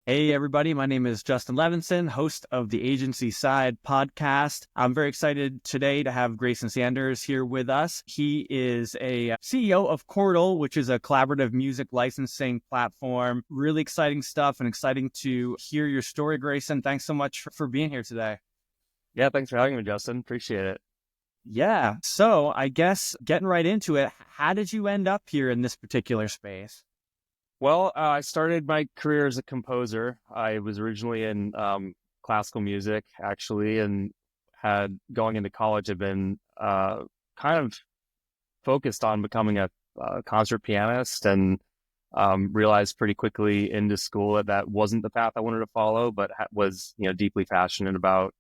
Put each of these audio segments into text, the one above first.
Hey, everybody. My name is Justin Levinson, host of the Agency Side podcast. I'm very excited today to have Grayson Sanders here with us. He is a CEO of Chordal, which is a collaborative music licensing platform. Really exciting stuff and exciting to hear your story, Grayson. Thanks so much for being here today. Yeah, thanks for having me, Justin. Appreciate it. Yeah. So I guess getting right into it, how did you end up here in this particular space? Well, I started my career as a composer. I was originally in classical music, actually, and had going into college, had been kind of focused on becoming a concert pianist, and realized pretty quickly into school that that wasn't the path I wanted to follow, but was deeply passionate about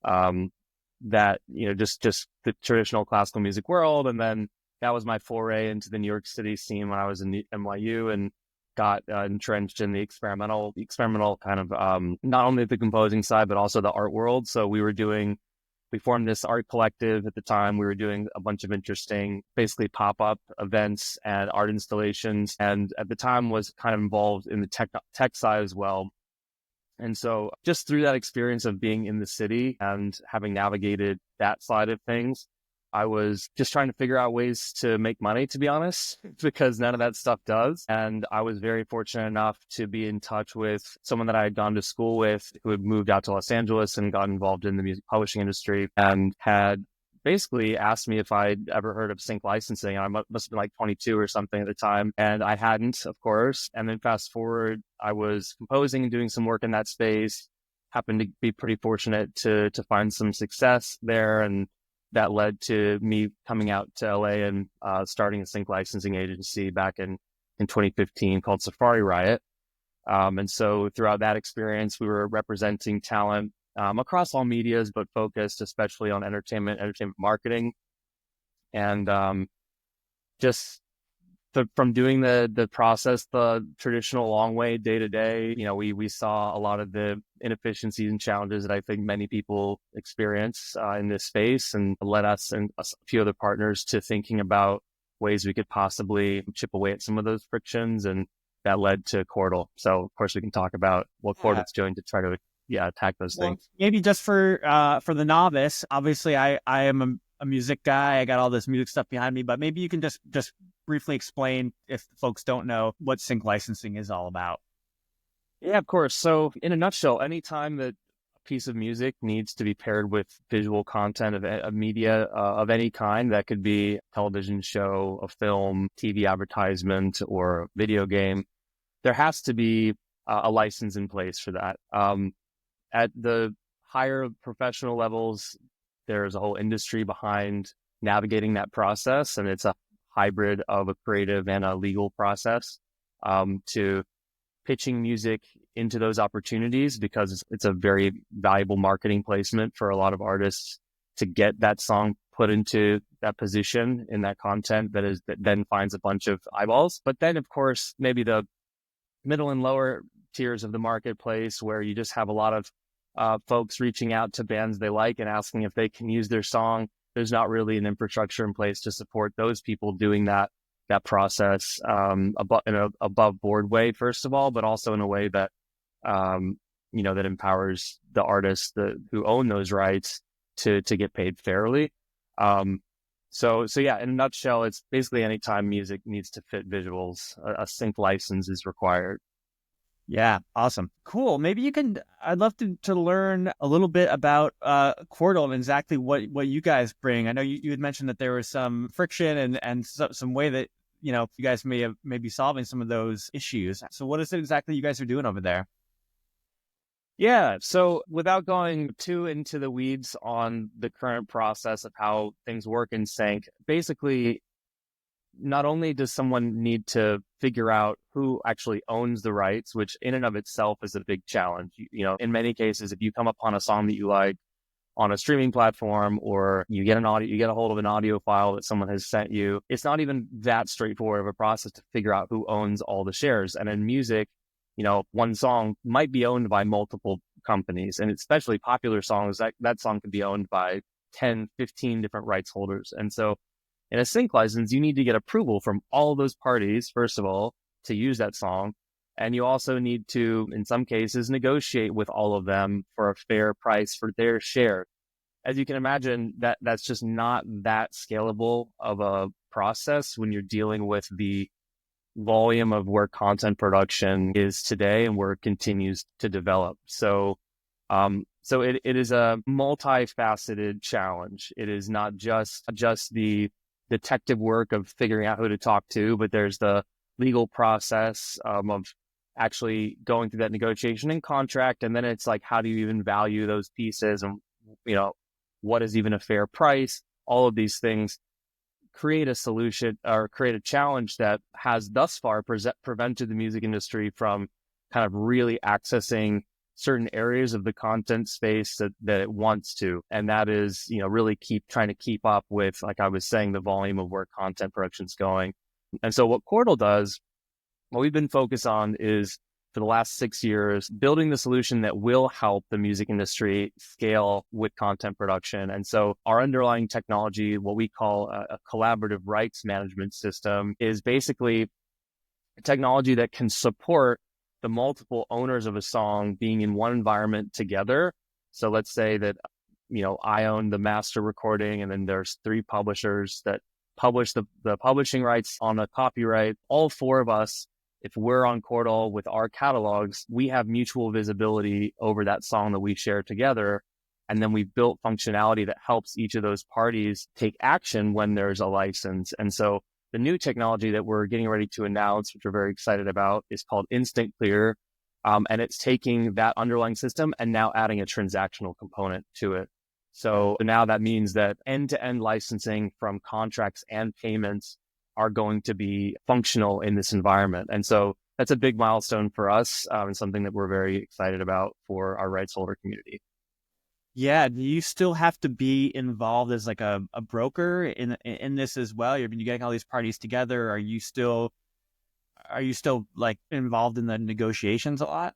that just the traditional classical music world. And then that was my foray into the New York City scene when I was in NYU, and got entrenched in the experimental kind of not only the composing side but also the art world. So we formed this art collective at the time. We were doing a bunch of interesting, basically pop-up events and art installations, and at the time was kind of involved in the tech side as well. And so just through that experience of being in the city and having navigated that side of things, I was just trying to figure out ways to make money, to be honest, because none of that stuff does. And I was very fortunate enough to be in touch with someone that I had gone to school with, who had moved out to Los Angeles and got involved in the music publishing industry, and had basically asked me if I'd ever heard of sync licensing. I must have been like 22 or something at the time, and I hadn't, of course. And then fast forward, I was composing and doing some work in that space, happened to be pretty fortunate to find some success there, and that led to me coming out to LA and starting a sync licensing agency back in 2015 called Safari Riot. And so throughout that experience, we were representing talent across all medias, but focused especially on entertainment marketing. And just from doing the process the traditional long way, day to day, we saw a lot of the inefficiencies and challenges that I think many people experience in this space, and led us and a few other partners to thinking about ways we could possibly chip away at some of those frictions, and that led to Chordal. So of course we can talk about what Chordal's doing to try to attack those things. Maybe just for the novice, obviously I am a music guy. I got all this music stuff behind me, but maybe you can just briefly explain, if folks don't know, what sync licensing is all about. Yeah, of course. So in a nutshell, anytime that a piece of music needs to be paired with visual content of media of any kind, that could be a television show, a film, TV advertisement, or video game, there has to be a license in place for that. At the higher professional levels, there's a whole industry behind navigating that process, and it's a hybrid of a creative and a legal process to pitching music into those opportunities, because it's a very valuable marketing placement for a lot of artists to get that song put into that position in that content that then finds a bunch of eyeballs. But then, of course, maybe the middle and lower tiers of the marketplace, where you just have a lot of folks reaching out to bands they like and asking if they can use their song. There's not really an infrastructure in place to support those people doing that process in an above board way, first of all, but also in a way that that empowers the artists who own those rights to get paid fairly. So yeah, in a nutshell, it's basically anytime music needs to fit visuals, a sync license is required. Yeah, awesome. Cool. I'd love to learn a little bit about Chordal and exactly what you guys bring. I know you had mentioned that there was some friction and some way that, you guys may be solving some of those issues. So what is it exactly you guys are doing over there? Yeah, so without going too into the weeds on the current process of how things work in sync, basically, not only does someone need to figure out who actually owns the rights, which in and of itself is a big challenge. In many cases, if you come upon a song that you like on a streaming platform, or you get a hold of an audio file that someone has sent you, it's not even that straightforward of a process to figure out who owns all the shares. And in music, one song might be owned by multiple companies, and especially popular songs, that song could be owned by 10, 15 different rights holders. And so in a sync license, you need to get approval from all those parties, first of all, to use that song. And you also need to, in some cases, negotiate with all of them for a fair price for their share. As you can imagine, that's just not that scalable of a process when you're dealing with the volume of where content production is today and where it continues to develop. So it is a multifaceted challenge. It is not just the detective work of figuring out who to talk to, but there's the legal process of actually going through that negotiation and contract. And then it's like, how do you even value those pieces? And, what is even a fair price? All of these things create a solution or create a challenge that has thus far prevented the music industry from kind of really accessing certain areas of the content space that it wants to. And that is, really trying to keep up with, like I was saying, the volume of where content production's going. And so what Chordal does, what we've been focused on is, for the last 6 years, building the solution that will help the music industry scale with content production. And so our underlying technology, what we call a collaborative rights management system, is basically a technology that can support the multiple owners of a song being in one environment together. So let's say that, I own the master recording, and then there's 3 publishers that publish the publishing rights on a copyright. All 4 of us, if we're on Chordal with our catalogs, we have mutual visibility over that song that we share together. And then we've built functionality that helps each of those parties take action when there's a license. And so the new technology that we're getting ready to announce, which we're very excited about, is called Instant Clear. And it's taking that underlying system and now adding a transactional component to it. So now that means that end-to-end licensing from contracts and payments are going to be functional in this environment. And so that's a big milestone for us, and something that we're very excited about for our rights holder community. Yeah, do you still have to be involved as like a broker in this as well? You're getting all these parties together. Are you still like involved in the negotiations a lot?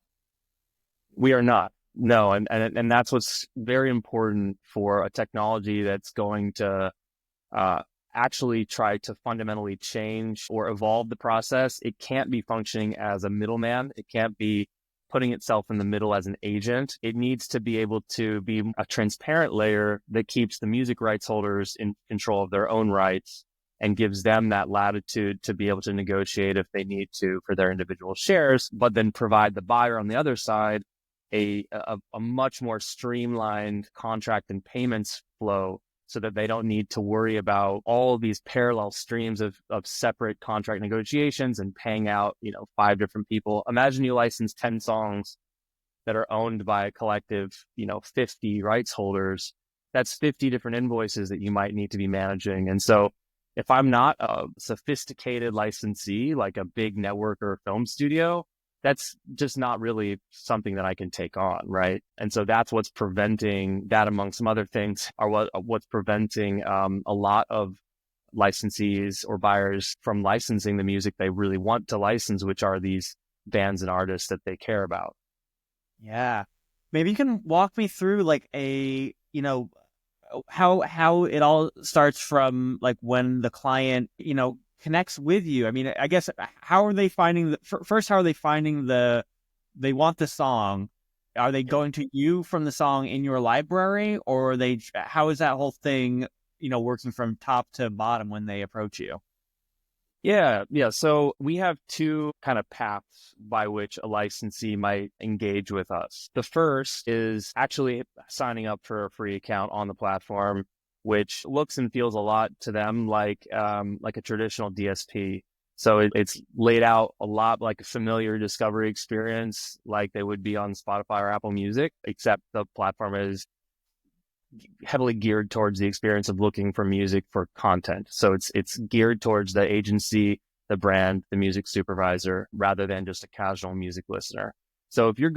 We are not. No, and that's what's very important for a technology that's going to actually try to fundamentally change or evolve the process. It can't be functioning as a middleman. It can't be putting itself in the middle as an agent. It needs to be able to be a transparent layer that keeps the music rights holders in control of their own rights and gives them that latitude to be able to negotiate if they need to for their individual shares, but then provide the buyer on the other side a much more streamlined contract and payments flow, so that they don't need to worry about all of these parallel streams of separate contract negotiations and paying out, 5 different people. Imagine you license 10 songs that are owned by a collective, 50 rights holders. That's 50 different invoices that you might need to be managing. And so if I'm not a sophisticated licensee, like a big network or a film studio, that's just not really something that I can take on, right? And so that's what's preventing that, among some other things, are what's preventing a lot of licensees or buyers from licensing the music they really want to license, which are these bands and artists that they care about. Yeah, maybe you can walk me through like how it all starts from like when the client connects with you. I mean, I guess, how are they finding first, how are they finding they want the song? Are they going to you from the song in your library, or how is that whole thing, working from top to bottom when they approach you? Yeah. So we have 2 kind of paths by which a licensee might engage with us. The first is actually signing up for a free account on the platform, which looks and feels a lot to them like a traditional DSP. So it's laid out a lot like a familiar discovery experience, like they would be on Spotify or Apple Music, except the platform is heavily geared towards the experience of looking for music for content. So it's geared towards the agency, the brand, the music supervisor, rather than just a casual music listener. So if you're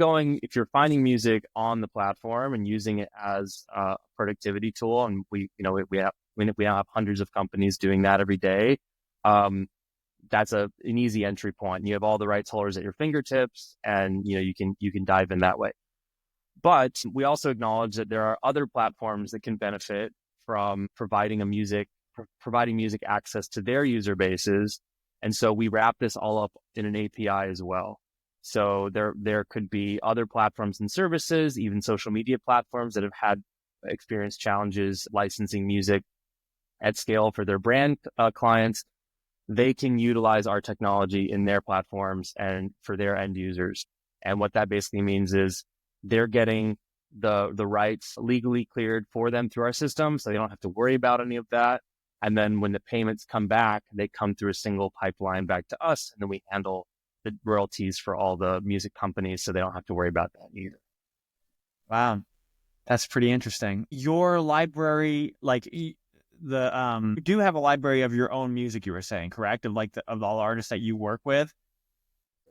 finding music on the platform and using it as a productivity tool, and we have hundreds of companies doing that every day, that's an easy entry point. You have all the rights holders at your fingertips, and you can dive in that way. But we also acknowledge that there are other platforms that can benefit from providing music access to their user bases. And so we wrap this all up in an API as well. So there could be other platforms and services, even social media platforms that have had experienced challenges licensing music at scale for their brand clients. They can utilize our technology in their platforms and for their end users. And what that basically means is they're getting the rights legally cleared for them through our system, so they don't have to worry about any of that. And then when the payments come back, they come through a single pipeline back to us, and then we handle the royalties for all the music companies, so they don't have to worry about that either. Wow, that's pretty interesting. Your library, like you do have a library of your own music, you were saying, correct? Of all artists that you work with.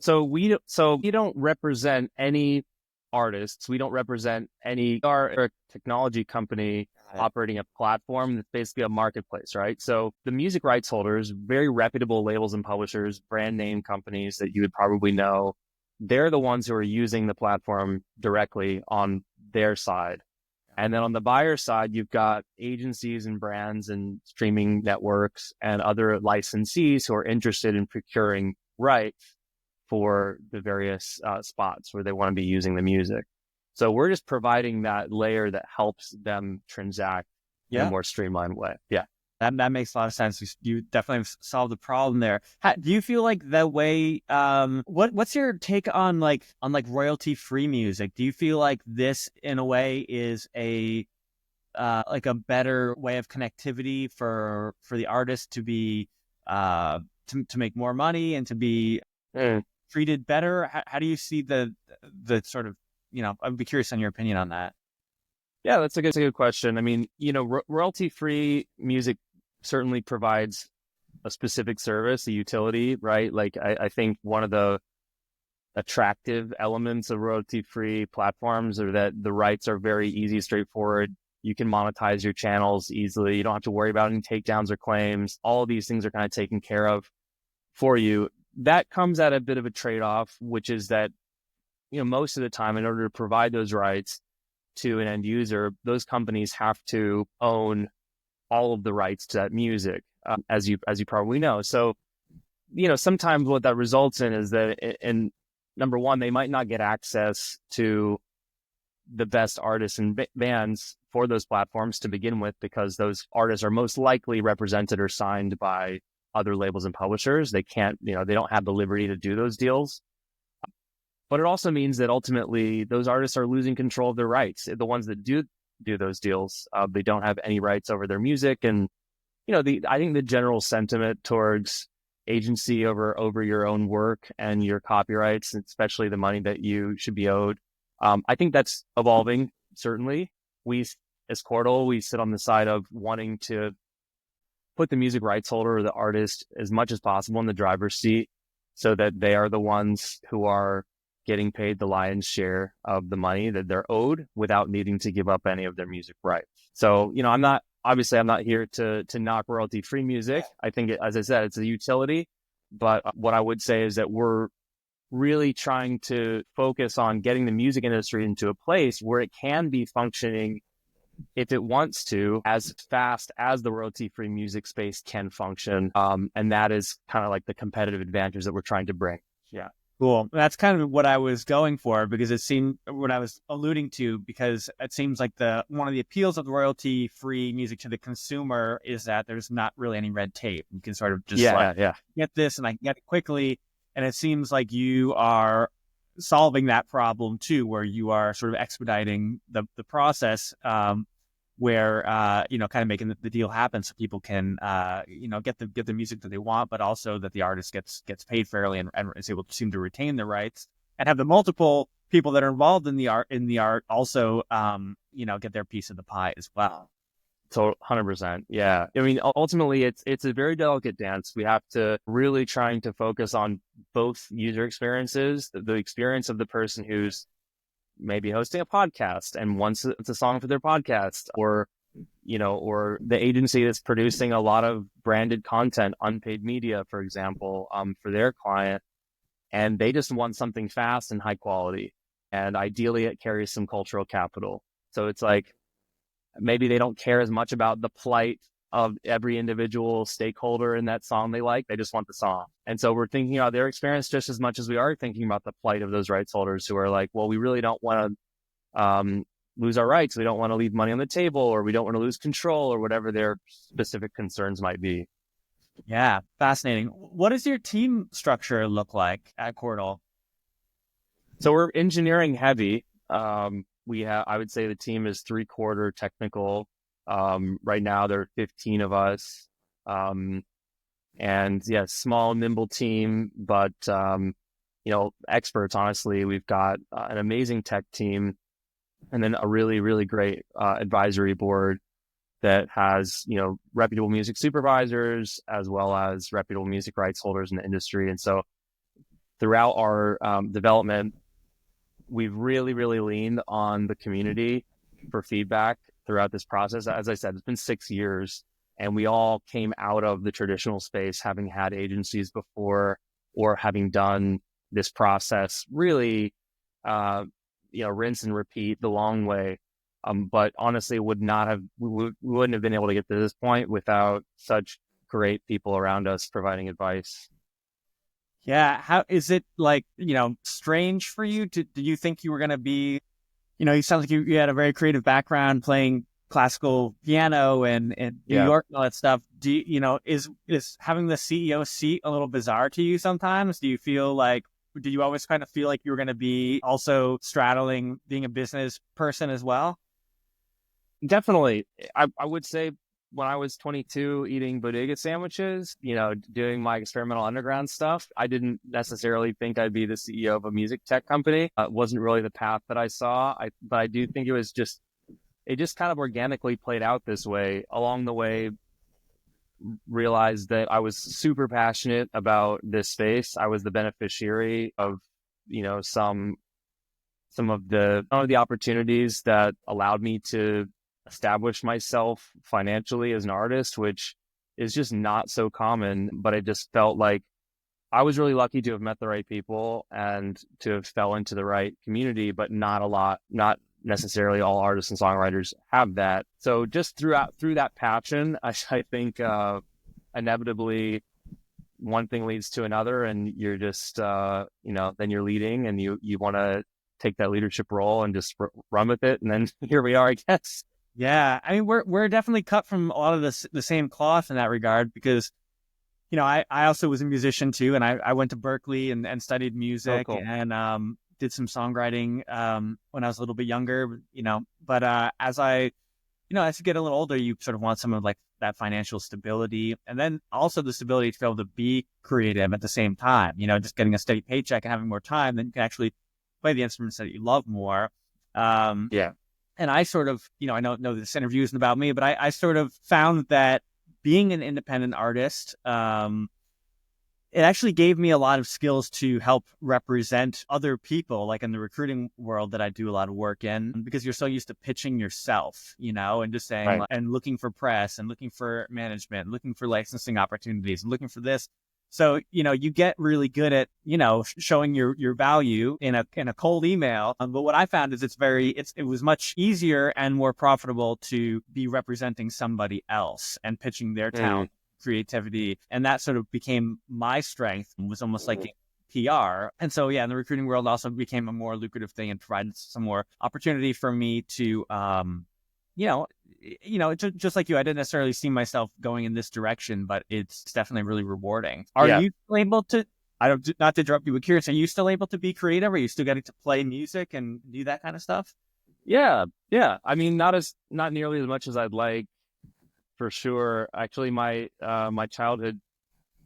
So we don't represent any artists. We don't represent any. We are a technology company operating a platform that's basically a marketplace, right? So the music rights holders, very reputable labels and publishers, brand name companies that you would probably know, they're the ones who are using the platform directly on their side. And then on the buyer side, you've got agencies and brands and streaming networks and other licensees who are interested in procuring rights for the various spots where they want to be using the music. So we're just providing that layer that helps them transact in a more streamlined way. Yeah. That makes a lot of sense. You definitely have solved the problem there. Do you feel like the way, what's your take on royalty free music? Do you feel like this in a way is a better way of connectivity for the artist to be, to make more money and to be treated better? How do you see the sort of, I'd be curious on your opinion on that. Yeah, that's a good question. I mean, royalty-free music certainly provides a specific service, a utility, right? Like I think one of the attractive elements of royalty-free platforms are that the rights are very easy, straightforward. You can monetize your channels easily. You don't have to worry about any takedowns or claims. All of these things are kind of taken care of for you. That comes at a bit of a trade-off, which is that, most of the time, in order to provide those rights to an end user, those companies have to own all of the rights to that music, as you probably know. So, sometimes what that results in is that, in number one, they might not get access to the best artists and bands for those platforms to begin with, because those artists are most likely represented or signed by other labels and publishers. They can't, they don't have the liberty to do those deals. But it also means that ultimately those artists are losing control of their rights. The ones that do those deals, they don't have any rights over their music. And, I think the general sentiment towards agency over your own work and your copyrights, especially the money that you should be owed, I think that's evolving. Certainly, we as Chordal, we sit on the side of wanting to put the music rights holder or the artist as much as possible in the driver's seat, so that they are the ones who are getting paid the lion's share of the money that they're owed without needing to give up any of their music rights. So, I'm not here to knock royalty free music. I think as I said, it's a utility. But what I would say is that we're really trying to focus on getting the music industry into a place where it can be functioning, if it wants to, as fast as the royalty-free music space can function. And that is kind of like the competitive advantage that we're trying to bring. Yeah. Cool. That's kind of what I was going for, because it seemed what I was alluding to, because it seems like one of the appeals of the royalty-free music to the consumer is that there's not really any red tape. You can sort of just get this and I can get it quickly. And it seems like you are solving that problem too, where you are sort of expediting the process, where kind of making the deal happen so people can get the music that they want, but also that the artist gets paid fairly and is able to seem to retain their rights, and have the multiple people that are involved in the art also get their piece of the pie as well. So 100%. Yeah. I mean, ultimately it's a very delicate dance. We have to really trying to focus on both user experiences, the experience of the person who's maybe hosting a podcast and wants it's a song for their podcast, or the agency that's producing a lot of branded content, unpaid media, for example, for their client, and they just want something fast and high quality, and ideally it carries some cultural capital. So it's like maybe they don't care as much about the plight of every individual stakeholder in that song they like. They just want the song. And so we're thinking about their experience just as much as we are thinking about the plight of those rights holders who are like, well, we really don't want to lose our rights. We don't want to leave money on the table, or we don't want to lose control, or whatever their specific concerns might be. Yeah, fascinating. What does your team structure look like at Chordal? So we're engineering heavy. I would say the team is 3/4 technical. Right now there are 15 of us. And yeah, small, nimble team, but, experts, honestly. We've got an amazing tech team, and then a really, really great advisory board that has, reputable music supervisors as well as reputable music rights holders in the industry. And so throughout our development, we've really, really leaned on the community for feedback throughout this process. As I said, it's been 6 years, and we all came out of the traditional space having had agencies before, or having done this process really, rinse and repeat the long way. But honestly, we wouldn't have been able to get to this point without such great people around us providing advice. Yeah. How is it like, strange for you? Do you think you were going to be, you sound like you had a very creative background playing classical piano and New York and all that stuff. Do you, is having the CEO seat a little bizarre to you sometimes? Do you always kind of feel like you were going to be also straddling being a business person as well? Definitely. I would say when I was 22 eating bodega sandwiches, doing my experimental underground stuff, I didn't necessarily think I'd be the CEO of a music tech company. It wasn't really the path that I saw. But I do think it just kind of organically played out this way. Along the way, realized that I was super passionate about this space. I was the beneficiary of, some of the opportunities that allowed me to establish myself financially as an artist, which is just not so common. But I just felt like I was really lucky to have met the right people and to have fell into the right community, but not necessarily all artists and songwriters have that. So just through that passion, I think inevitably one thing leads to another, and you're just then you're leading, and you want to take that leadership role and just run with it. And then here we are, I guess. Yeah, I mean, we're definitely cut from a lot of the same cloth in that regard, because I also was a musician too, and I went to Berkeley and studied music. Oh, cool. And did some songwriting when I was a little bit younger, but as you get a little older, you sort of want some of like that financial stability, and then also the stability to be able to be creative at the same time. Just getting a steady paycheck and having more time, then you can actually play the instruments that you love more. Yeah. And I sort of, I know this interview isn't about me, but I sort of found that being an independent artist, it actually gave me a lot of skills to help represent other people, like in the recruiting world that I do a lot of work in, because you're so used to pitching yourself, and just saying, Right. and looking for press and looking for management, looking for licensing opportunities and looking for this. So, you get really good at, showing your value in a cold email. But what I found is it was much easier and more profitable to be representing somebody else and pitching their talent, creativity. And that sort of became my strength, was almost like PR. And so, yeah, in the recruiting world also became a more lucrative thing and provided some more opportunity for me to, just like you, I didn't necessarily see myself going in this direction, but it's definitely really rewarding. Are you able to, not to interrupt you, but curious, are you still able to be creative? Are you still getting to play music and do that kind of stuff? Yeah. I mean, not nearly as much as I'd like, for sure. Actually, my childhood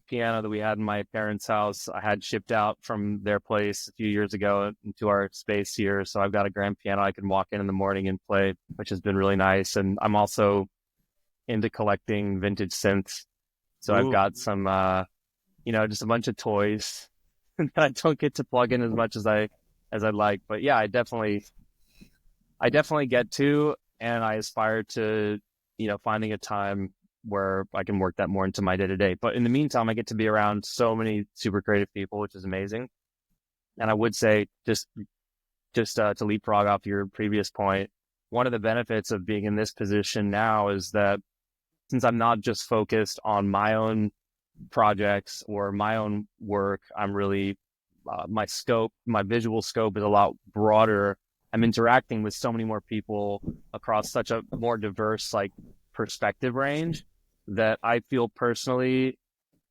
piano that we had in my parents' house, I had shipped out from their place a few years ago into our space here. So I've got a grand piano I can walk in the morning and play, which has been really nice. And I'm also into collecting vintage synths. So I've got some, just a bunch of toys that I don't get to plug in as much as I'd like. But yeah, I definitely get to, and I aspire to, finding a time where I can work that more into my day-to-day. But in the meantime, I get to be around so many super creative people, which is amazing. And I would say, just to leapfrog off your previous point, one of the benefits of being in this position now is that since I'm not just focused on my own projects or my own work, I'm really, my visual scope is a lot broader. I'm interacting with so many more people across such a more diverse like perspective range that I feel personally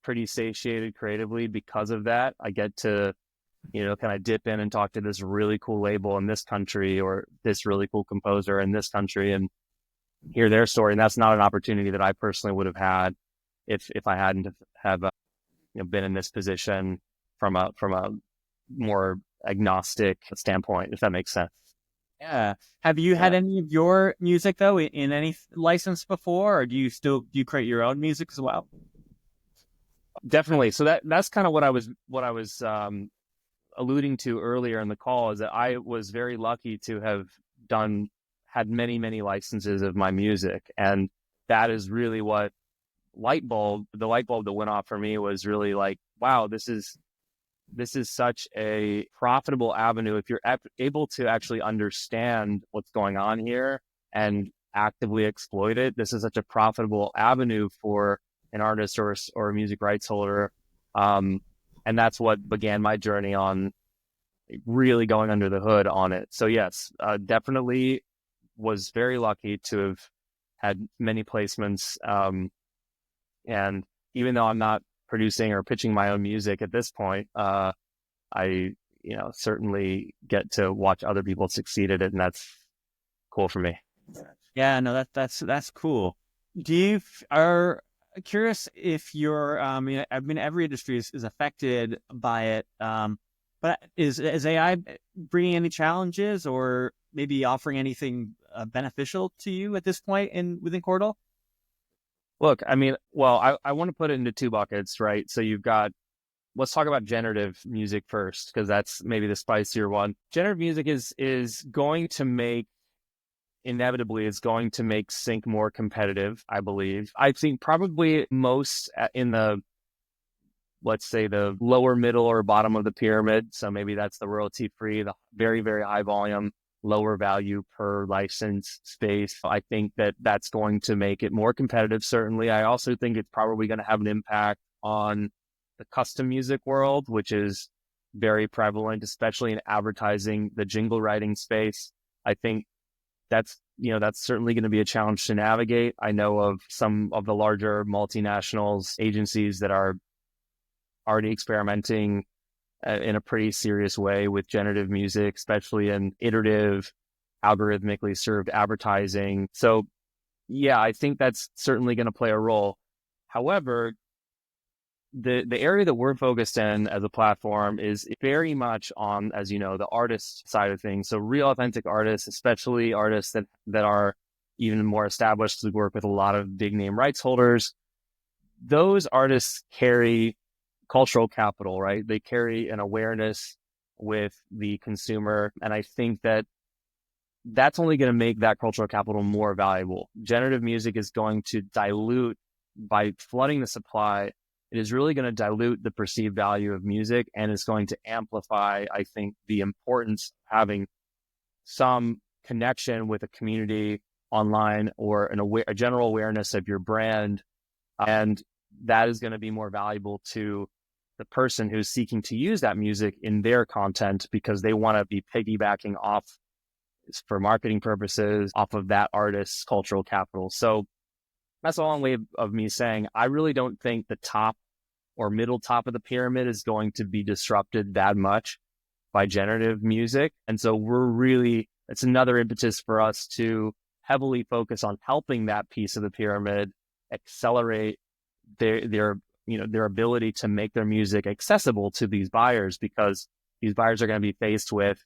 pretty satiated creatively because of that. I get to, kind of dip in and talk to this really cool label in this country or this really cool composer in this country and hear their story. And that's not an opportunity that I personally would have had if I hadn't have been in this position from a more agnostic standpoint, if that makes sense. Yeah. Have you had any of your music though in any license before, or do you create your own music as well? Definitely. So that's kind of what I was alluding to earlier in the call, is that I was very lucky to have had many, many licenses of my music. And that is really what the light bulb that went off for me was really like, wow, this is such a profitable avenue. If you're able to actually understand what's going on here and actively exploit it, this is such a profitable avenue for an artist or a music rights holder. And that's what began my journey on really going under the hood on it. So yes, definitely was very lucky to have had many placements. And even though I'm not producing or pitching my own music at this point, I, certainly get to watch other people succeed at it, and that's cool for me. Yeah, no, that's cool. Are curious if you're, every industry is affected by it. But is AI bringing any challenges or maybe offering anything beneficial to you at this point within Chordal? Look, I want to put it into two buckets, right? So let's talk about generative music first, because that's maybe the spicier one. Generative music is going to inevitably make sync more competitive, I believe. I've seen probably most in the, let's say, the lower middle or bottom of the pyramid. So maybe that's the royalty free, the very, very high volume, lower value per license space. I think that that's going to make it more competitive, certainly. I also think it's probably going to have an impact on the custom music world, which is very prevalent, especially in advertising, the jingle writing space. I think that's certainly going to be a challenge to navigate. I know of some of the larger multinationals, agencies that are already experimenting in a pretty serious way with generative music, especially in iterative, algorithmically served advertising. So yeah, I think that's certainly going to play a role. However, the area that we're focused in as a platform is very much on, as you know, the artist side of things. So real authentic artists, especially artists that are even more established. We work with a lot of big name rights holders. Those artists carry cultural capital, right? They carry an awareness with the consumer. And I think that that's only going to make that cultural capital more valuable. Generative music is going to dilute, by flooding the supply, it is really going to dilute the perceived value of music, and it's going to amplify, I think, the importance of having some connection with a community online or a general awareness of your brand. And that is going to be more valuable to the person who's seeking to use that music in their content, because they want to be piggybacking off, for marketing purposes, off of that artist's cultural capital. So that's a long way of me saying I really don't think the top or middle top of the pyramid is going to be disrupted that much by generative music. And so it's another impetus for us to heavily focus on helping that piece of the pyramid accelerate their ability to make their music accessible to these buyers, because these buyers are going to be faced with,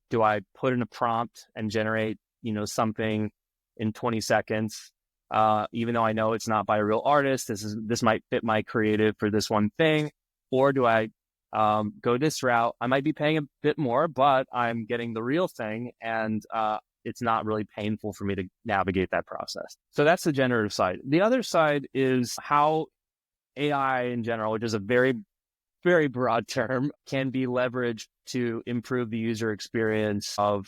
do I put in a prompt and generate, something in 20 seconds, even though I know it's not by a real artist, this might fit my creative for this one thing, or do I go this route? I might be paying a bit more, but I'm getting the real thing, and it's not really painful for me to navigate that process. So that's the generative side. The other side is how AI in general, which is a very, very broad term, can be leveraged to improve the user experience of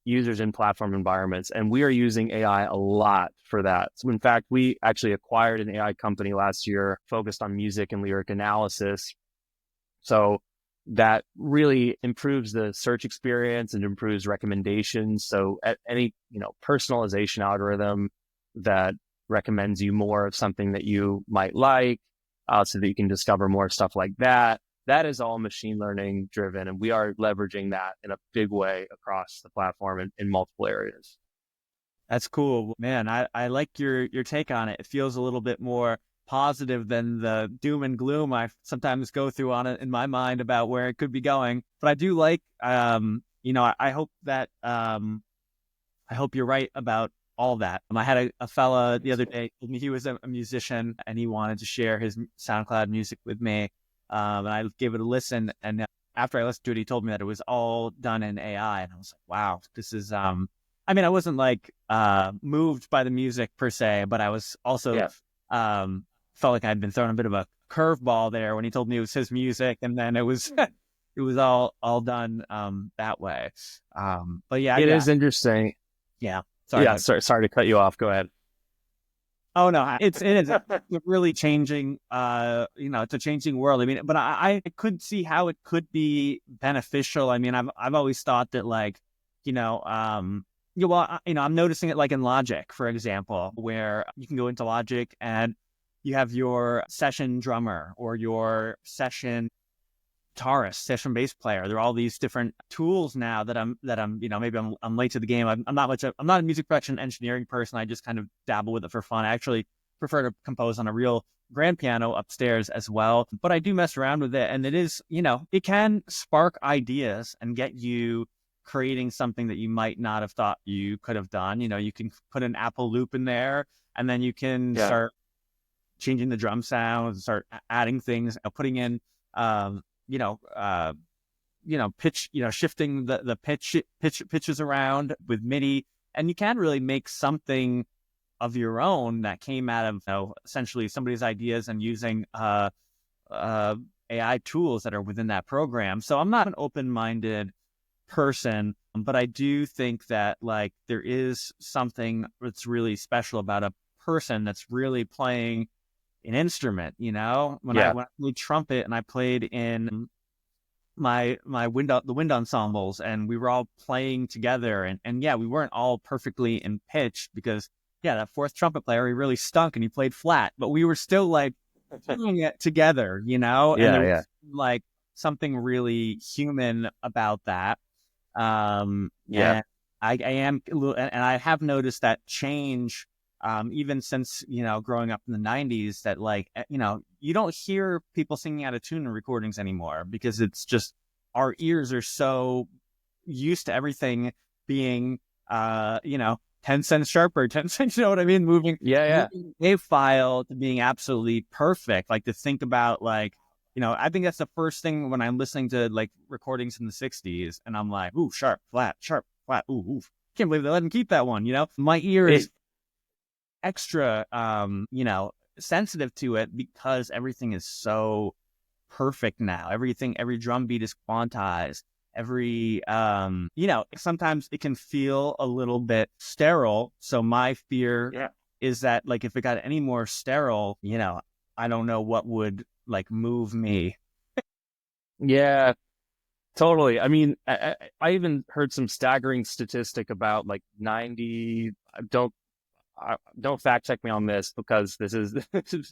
users in platform environments. And we are using AI a lot for that. So in fact, we actually acquired an AI company last year focused on music and lyric analysis. So that really improves the search experience and improves recommendations. So at any, personalization algorithm that recommends you more of something that you might like, so that you can discover more stuff like that. That is all machine learning driven, and we are leveraging that in a big way across the platform in multiple areas. That's cool, man. I like your take on it. It feels a little bit more positive than the doom and gloom I sometimes go through on it in my mind about where it could be going. But I do like, I hope that, I hope you're right about all that. I had a fella the other day told me he was a musician and he wanted to share his SoundCloud music with me. And I gave it a listen. And after I listened to it, he told me that it was all done in AI. And I was like, wow, this is, I wasn't like moved by the music per se, but I was also felt like I'd been thrown a bit of a curveball there when he told me it was his music. And then it was, it was all done that way. But yeah, it is interesting. Yeah. Sorry to cut you off. Go ahead. Oh no, it is really changing. It's a changing world. I mean, but I could see how it could be beneficial. I mean, I've always thought that I'm noticing it like in Logic, for example, where you can go into Logic and you have your session drummer or your session guitarist, session bass player. There are all these different tools now that I'm maybe I'm late to the game. I'm not a music production engineering person. I just kind of dabble with it for fun. I actually prefer to compose on a real grand piano upstairs as well, but I do mess around with it, and it is, it can spark ideas and get you creating something that you might not have thought you could have done. You can put an Apple loop in there, and then you can start changing the drum sound, start adding things, putting in pitch, shifting the pitches around with MIDI, and you can really make something of your own that came out of essentially somebody's ideas and using AI tools that are within that program. So I'm not an open-minded person, but I do think that there is something that's really special about a person that's really playing an instrument. When I played trumpet and I played in the wind ensembles, and we were all playing together, and we weren't all perfectly in pitch because that fourth trumpet player, he really stunk and he played flat, but we were still doing it together, and there was something really human about that. And I am a little, and I have noticed that change even since growing up in the 90s, that you don't hear people singing out of tune in recordings anymore, because it's just our ears are so used to everything being 10 cents sharper, 10 cents, you know what I mean, moving a file to being absolutely perfect. To think about I think that's the first thing when I'm listening to recordings in the 60s, and I'm like, ooh, sharp, flat, ooh, can't believe they let him keep that one. My ear is extra sensitive to it because everything is so perfect now. Every drum beat is quantized. Sometimes it can feel a little bit sterile. So my fear is that if it got any more sterile, I don't know what would move me. Yeah, totally. I mean, I even heard some staggering statistic about 90. Don't fact check me on this, because this is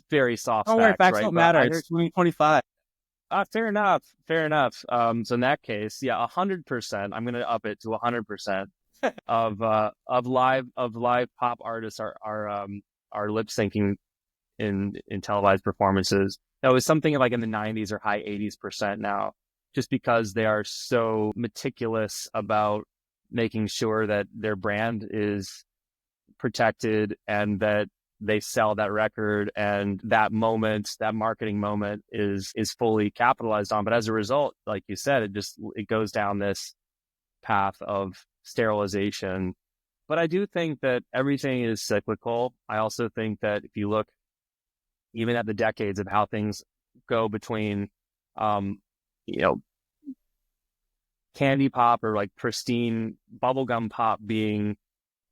very soft. Oh, facts, facts right? don't matter. It's 2025. Fair enough. So in that case, 100%. I'm going to up it to 100% of live pop artists are lip syncing in televised performances. Now, it's something in the 90s or high 80s% now, just because they are so meticulous about making sure that their brand is protected and that they sell that record, and that marketing moment is fully capitalized on. But as a result, like you said, it goes down this path of sterilization. But I do think that everything is cyclical. I also think that if you look even at the decades of how things go between candy pop or like pristine bubblegum pop being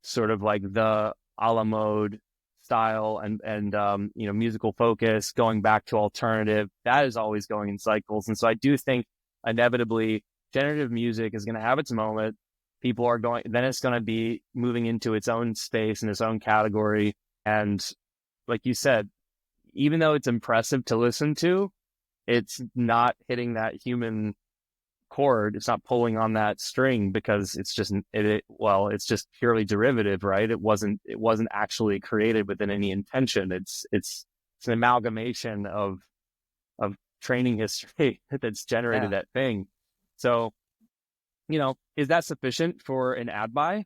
sort of like the a la mode style and musical focus, going back to alternative, that is always going in cycles. And so I do think inevitably generative music is going to have its moment. People are going, then it's going to be moving into its own space and its own category. And like you said, even though it's impressive to listen to, it's not hitting that human chord. It's not pulling on that string because it's just it's just purely derivative, right? It wasn't actually created within any intention. It's an amalgamation of training history that's generated that thing. So, is that sufficient for an ad buy?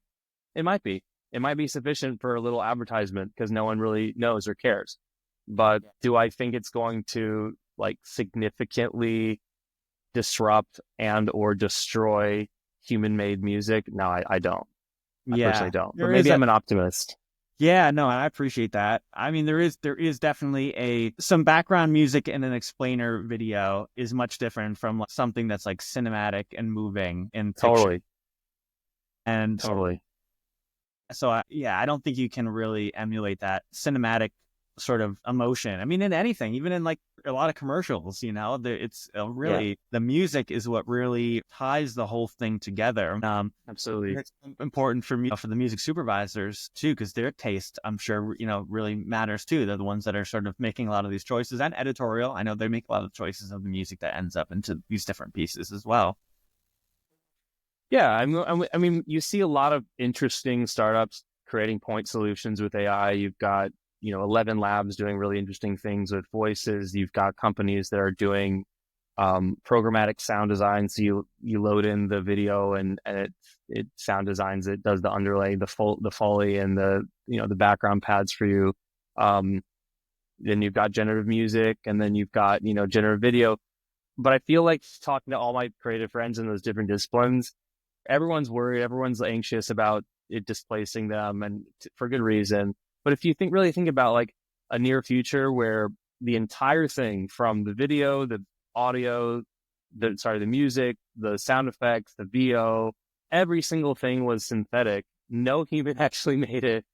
It might be. It might be sufficient for a little advertisement because no one really knows or cares. But do I think it's going to like significantly disrupt and or destroy human-made music? No, I don't. I personally don't. But maybe I'm an optimist. Yeah, no, I appreciate that. I mean, there is definitely some background music in an explainer video is much different from like something that's like cinematic and moving in picture. Totally. And totally. So I don't think you can really emulate that cinematic sort of emotion. I mean, in anything, even in like a lot of commercials, it's really the music is what really ties the whole thing together. Absolutely. It's important for the music supervisors too, because their taste, I'm sure, really matters too. They're the ones that are sort of making a lot of these choices, and editorial. I know they make a lot of choices of the music that ends up into these different pieces as well. Yeah, I mean, you see a lot of interesting startups creating point solutions with AI. You've got 11 Labs doing really interesting things with voices. You've got companies that are doing programmatic sound design. So you load in the video and it sound designs it, does the underlay, the Foley and the background pads for you. Then you've got generative music, and then you've got generative video. But I feel like talking to all my creative friends in those different disciplines, everyone's worried, everyone's anxious about it displacing them, and for good reason. But if you really think about like a near future where the entire thing from the video, the audio, the music, the sound effects, the VO, every single thing was synthetic, no human actually made it.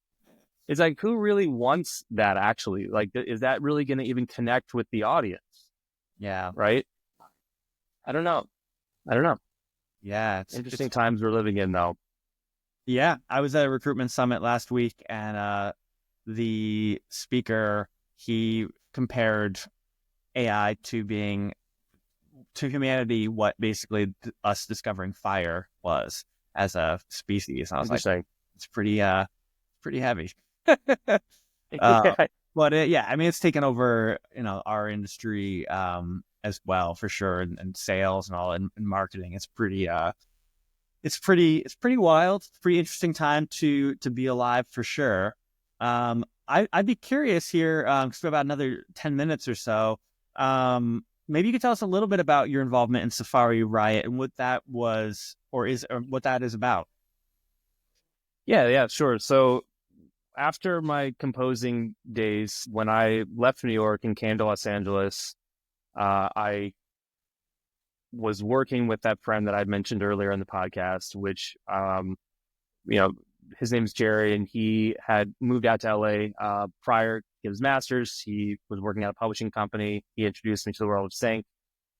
It's like, who really wants that actually? Like, is that really going to even connect with the audience? Yeah. Right? I don't know. Yeah. It's interesting times we're living in, though. Yeah. I was at a recruitment summit last week, and the speaker, he compared AI to being to humanity what basically us discovering fire was as a species. I was like, it's pretty heavy. But I mean, it's taken over our industry as well, for sure, and sales and all, and marketing. It's pretty wild. It's a pretty interesting time to be alive, for sure. I'd be curious here, because we have about another 10 minutes or so. Maybe you could tell us a little bit about your involvement in Safari Riot and what that was or what that is about. Yeah, sure. So after my composing days, when I left New York and came to Los Angeles, I was working with that friend that I'd mentioned earlier in the podcast, which, his name's Jerry, and he had moved out to LA prior to his master's. He was working at a publishing company. He introduced me to the world of sync.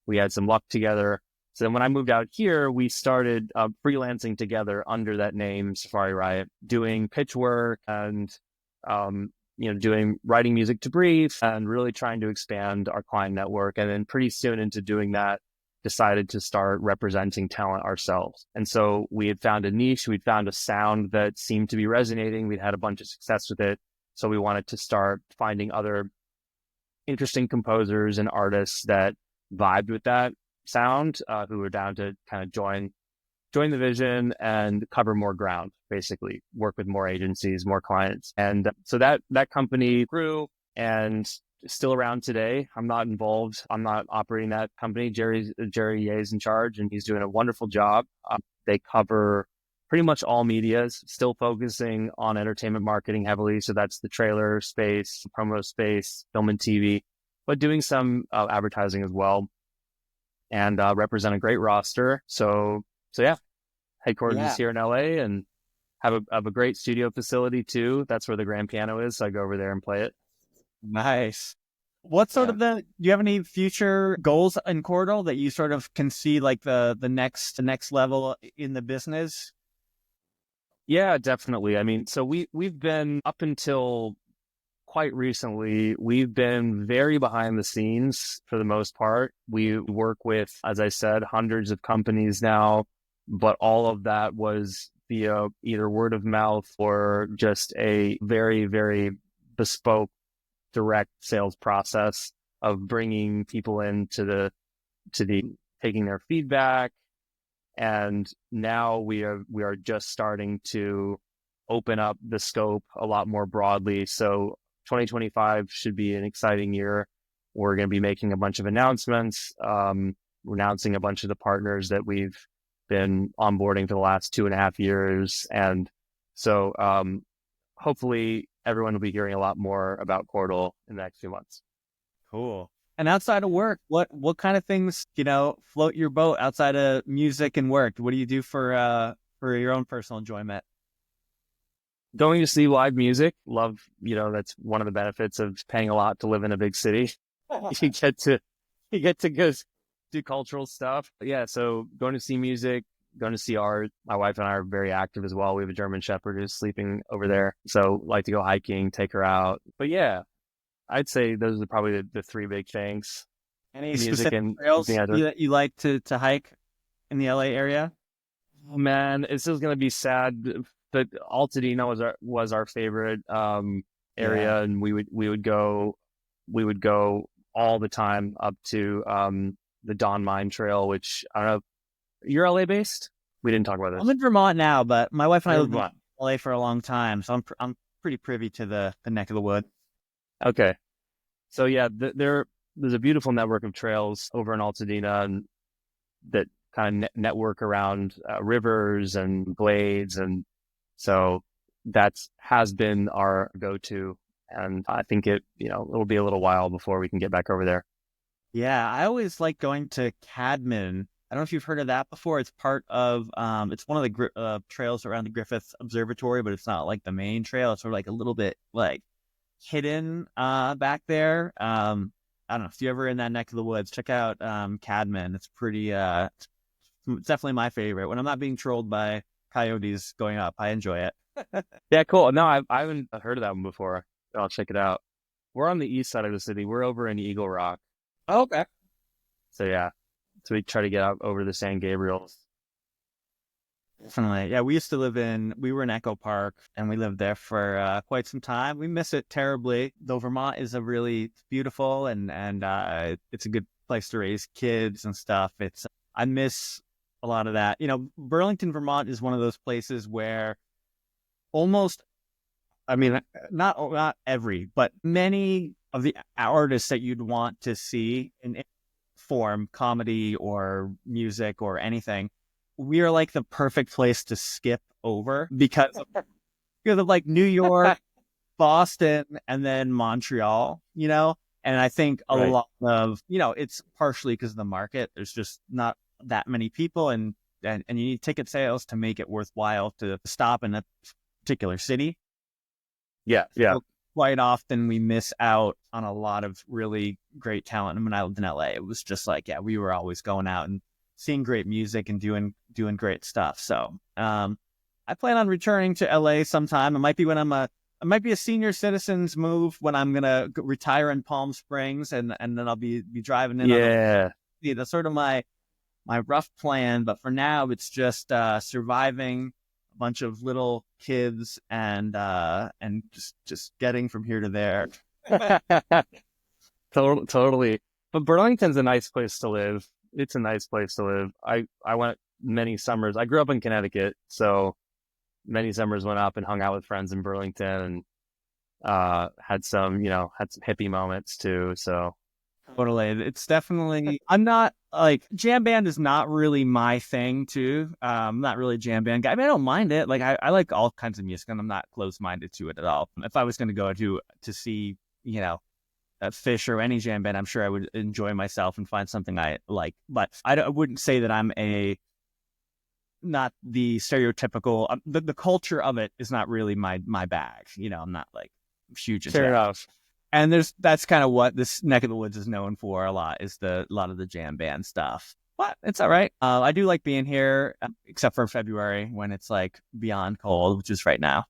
We had some luck together. So then when I moved out here, we started freelancing together under that name, Safari Riot, doing pitch work and, writing music to brief and really trying to expand our client network. And then pretty soon into doing that, decided to start representing talent ourselves. And so we had found a niche, we'd found a sound that seemed to be resonating. We'd had a bunch of success with it. So we wanted to start finding other interesting composers and artists that vibed with that sound, who were down to kind of join the vision and cover more ground, basically work with more agencies, more clients. And so that company grew and still around today. I'm not involved. I'm not operating that company. Jerry Ye is in charge, and he's doing a wonderful job. They cover pretty much all medias, still focusing on entertainment marketing heavily. So that's the trailer space, promo space, film and TV, but doing some advertising as well, and represent a great roster. So so yeah, headquarters Yeah. is here in LA, and have a great studio facility too. That's where the grand piano is. So I go over there and play it. Nice. What sort Yeah. of do you have any future goals in Chordal that you sort of can see like the next level in the business? Yeah, definitely. I mean, so we've been up until quite recently, we've been very behind the scenes for the most part. We work with, as I said, hundreds of companies now, but all of that was via either word of mouth or just a very, very bespoke direct sales process of bringing people into the taking their feedback. And now we are just starting to open up the scope a lot more broadly. So 2025 should be an exciting year. We're going to be making a bunch of announcements, announcing a bunch of the partners that we've been onboarding for the last 2.5 years. And so hopefully everyone will be hearing a lot more about Chordal in the next few months. Cool. And outside of work, what kind of things, float your boat outside of music and work? What do you do for your own personal enjoyment? Going to see live music, love, that's one of the benefits of paying a lot to live in a big city. You get to go do cultural stuff. Yeah, so going to see music, going to see art. My wife and I are very active as well. We have a German Shepherd who's sleeping over there. So like to go hiking, take her out. But yeah, I'd say those are probably the three big things. Any Music specific and trails anything I do. that you like to hike in the LA area? Oh man, this is gonna be sad, but Altadena was our favorite Yeah. area, and we would go all the time up to the Don Mine Trail, which I don't know. You're LA based? We didn't talk about I'm this. in Vermont now, but my wife and I You're in lived in Vermont. LA for a long time, so I'm pretty privy to the neck of the wood. Okay, so yeah, there's a beautiful network of trails over in Altadena, and that kind of network around rivers and glades, and so that's has been our go-to. And I think it'll be a little while before we can get back over there. Yeah, I always like going to Cadman. I don't know if you've heard of that before. It's part of it's one of the trails around the Griffith Observatory, but it's not like the main trail. It's sort of like a little bit like hidden back there. I don't know if you're ever in that neck of the woods, check out Cadman. It's pretty it's definitely my favorite. When I'm not being trolled by coyotes going up, I enjoy it. Yeah, cool. No, I haven't heard of that one before. I'll check it out. We're on the east side of the city. We're over in Eagle Rock. Okay. So yeah, so we try to get out over the San Gabriels. Definitely. Yeah, we were in Echo Park and we lived there for quite some time. We miss it terribly, though Vermont is a really beautiful and it's a good place to raise kids and stuff. I miss a lot of that. Burlington, Vermont is one of those places where almost, I mean, not every, but many of the artists that you'd want to see in form, comedy or music or anything, we are like the perfect place to skip over because of like New York, Boston, and then Montreal, And I think a Right. lot of, it's partially because of the market. There's just not that many people and you need ticket sales to make it worthwhile to stop in a particular city. Yeah. Yeah. So quite often we miss out on a lot of really great talent. And when I lived in LA, it was just like, yeah, we were always going out and seeing great music and doing great stuff. So I plan on returning to LA sometime. It might be when it might be a senior citizens move when I'm gonna retire in Palm Springs and then I'll be driving in on Yeah. that's sort of my rough plan. But for now, it's just surviving a bunch of little kids and just getting from here to there. Totally. But Burlington's a nice place to live. It's a nice place to live. I went many summers. I grew up in Connecticut, so many summers went up and hung out with friends in Burlington and had some hippie moments too. So Totally. It's definitely, I'm not like jam band is not really my thing too. I'm not really a jam band guy. I mean, I don't mind it. Like I like all kinds of music and I'm not close minded to it at all. If I was going to go to see, Fish or any jam band, I'm sure I would enjoy myself and find something I like. But I wouldn't say that I'm a not the stereotypical. The culture of it is not really my bag. I'm not like huge into Fair that. enough. And that's kind of what this neck of the woods is known for a lot, is a lot of the jam band stuff. But it's all right. I do like being here, except for February when it's like beyond cold, which is right now.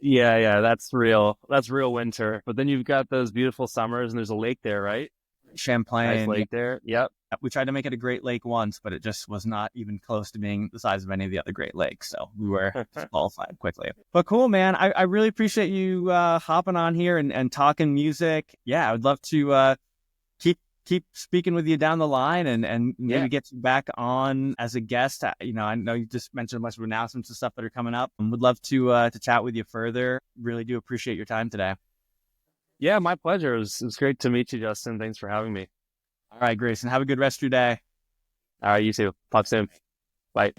Yeah, that's real. That's real winter. But then you've got those beautiful summers, and there's a lake there, right? Champlain. Nice lake there. Yep. We tried to make it a Great Lake once, but it just was not even close to being the size of any of the other Great Lakes. So we were disqualified quickly. But cool, man. I really appreciate you hopping on here and talking music. Yeah, I would love to keep speaking with you down the line and maybe get you back on as a guest. I know you just mentioned a bunch of announcements and stuff that are coming up, and would love to chat with you further. Really do appreciate your time today. Yeah, my pleasure. It was great to meet you, Justin. Thanks for having me. All right, Grayson, have a good rest of your day. All right, you too. Talk soon. Bye.